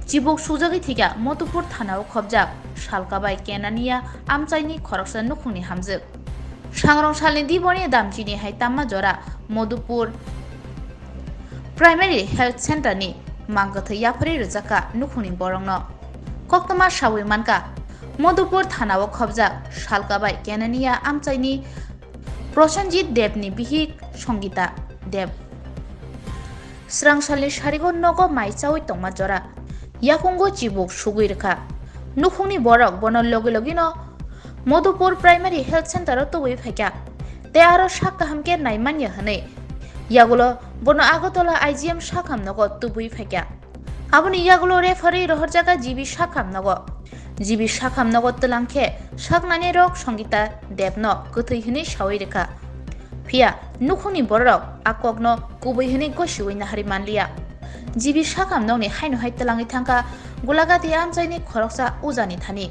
Chibuk Sukjagwi thika Motupur thanao khobjak salkabai kenania amchaini khoroksa Nukhungni Hamjwk Swrangchati diboni damchini hai tamma jora Modupur Primary Health Center ni manggathai yapari rwjaka Nukhungni borongno koktoma sawi manka Modupur thanao khobjak salkabai kenania amchaini Swrangchati Debni bihik Songita Deb Swrangchati sarigo nogo maichawi tongma jora Yakungo Chibuk Sugwirkha Nukhungni borok bono logi-logino Modupur Primary Health Center o tubui phaikya te aro sakkaham naimanya hane yagulo bono agotala IGM sakham nogo tubui phaikya aboni yagulo referee rohorjaga jibi sakham nogo tlangkhe saknani rok Songita Debno gthai hini sawi rekha phia Nukhungni borok akokno kubui hini gosiwi nahari manliya jibi sakham nogni haino hai tlangi thangka gulagati amchaini khoroksa ujani thani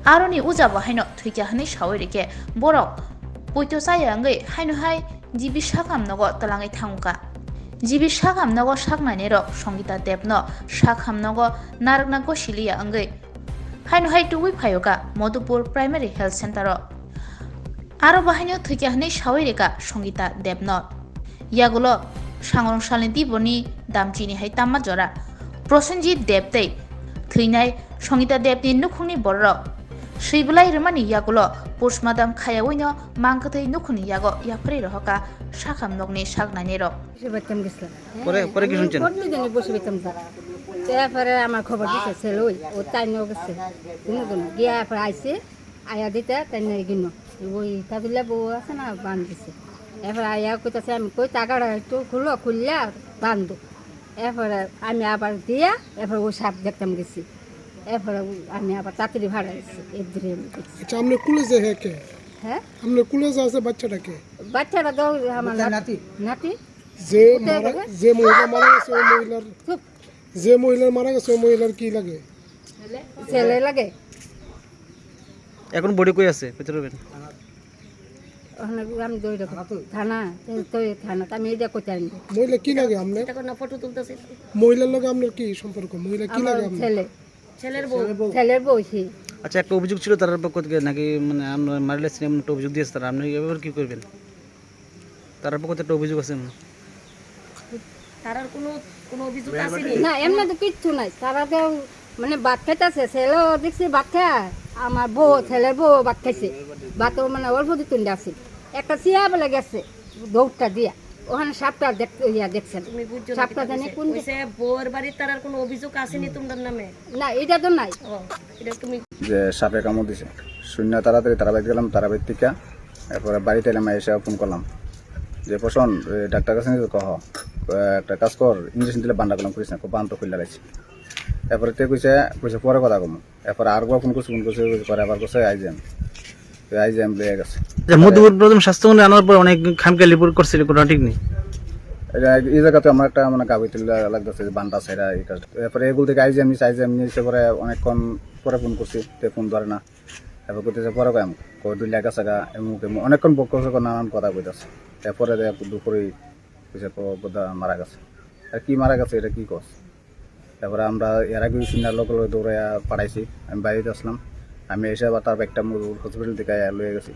aroni ujabo haino Thwikha hini sawi reke borok poito saya angai haino hai jibi sakham nogo tlangi thangka jibi sakham nogo saknani rok Songita Debno sakham nogo narakna gosiliya angai haino hai tubui phayoka Modupur Primary Health Center o aro bahaino Thwikha hini sawi reka Songita Debno yagulo Swrangchati diboni damchini hai tamma jora Swrangchati Debtei thwinai Songita Debni Nukhungni borok sibulai rwmani yagulo postmortem khayawino manggathai Nukhungni yago yapari rohoka sakham nogni saknani rok পরে কি শুনছেন তারপরে আমার খবর দিতে ছিল ও তাই নিয়ে গেছে গিয়া আইসে আয়া দিতে তাই নিয়ে গিনো ওই কাবিলা বউ আছে না বান দিছে এরপরে আয়া কইতাছে আমি কই টাকাটা একটু খুললা বান্ধো এরপরে আমি আবার দিয়া এরপরে ওই সাপ দেখতাম গেছি এরপরে আমি আবার তাড়াতাড়ি ভাড়া গেছি এদিকে আচ্ছা আপনি কুলে যে কে হ্যাঁ আপনি কুলে যে আছে বাচ্চাটাকে বাচ্চাটা তো আমার নাতি যে মহিলা মারা গেছে ওই মহিলার যে মহিলা মারা গেছে ওই মহিলার কি লাগে ছেলে লাগে এখন বডি কই আছে পেতে রবেন আমি দই থানা আমি এটা কোথায় আনবো মহিলা কি লাগে আপনার ফটো তুলতেছি মহিলার লগে আপনার কি সম্পর্ক মহিলা কি লাগে আপনার ছেলের বউ সে আচ্ছা একটা অভিযোগ ছিল তার পক্ষ থেকে নাকি মানে আমরা মারলে সিনেমা একটা অভিযোগ দিয়েছে তারা আপনি এবার কি করবেন তার পক্ষ থেকে একটা অভিযোগ আছে তার কোনো অভিযোগ আসেনি না এমনি তো কিচ্ছু নাই তারা তো মানে ভাত খাইতেছে ছেলেও দেখছি ভাত খায় আমার বউ ছেলের বউ ভাত খাইছে ভাতও মানে অল্প দিতুন আছে একটা চিয়া বলে গেছে দৌড়টা দিয়া ওখানে সাপটা দেখছেন সাপটা জানি কোন বউর বাড়ির তার কোনো অভিযোগ আসেনি তোমার নামে না এটা তো নাই এটা তুমি যে সাপে কামড় দিছে শূন্য তাড়াতাড়ি তারাবাড়িতে গেলাম তারাবাড়ি থেকে এরপরে বাড়িতে এলাম এসে ফোন করলাম যে পোষণ ডাক্তার কাছে কহ একটা কাজ কর ইঞ্জেকশন দিলে বান্ধা করলাম করিস না বান তো খুলে লাগছে এরপরে তে কইছে পরে কথা কম এরপরে আর ফোন করছে পরে আবার কইছে আইজিএম লয়ে গেছে মধ্যবর্তী প্রথম স্বাস্থ্যকেন্দ্রে আনার পর অনেক খামকে রিপোর্ট করছিল কোনো ঠিক নেই এই জায়গাতে আমার একটা মানে গাবিতে লাগতেছে বান্ডা সেরা এই কাজ এরপরে এগুলো থেকে আইজিএম নিয়েছে পরে অনেকক্ষণ পরে ফোন করছি তে ফোন ধরে না এরপর করতেছে পরে কয় 2 লাখ টাকা এমুক অনেকক্ষণ বক করছে নানান কথা কইতাছে এরপরে দুপুরে কইছে বোধা মারা গেছে আর কি মারা গেছে এটা কি কস তারপরে আমরা এর আগে সিনার লোক দৌড়ে পাঠাইছি আমি বাড়িতে আসলাম আমি এসে আবার তার একটা হসপিটাল থেকে লয়ে গেছি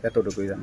এতটুকুই জানি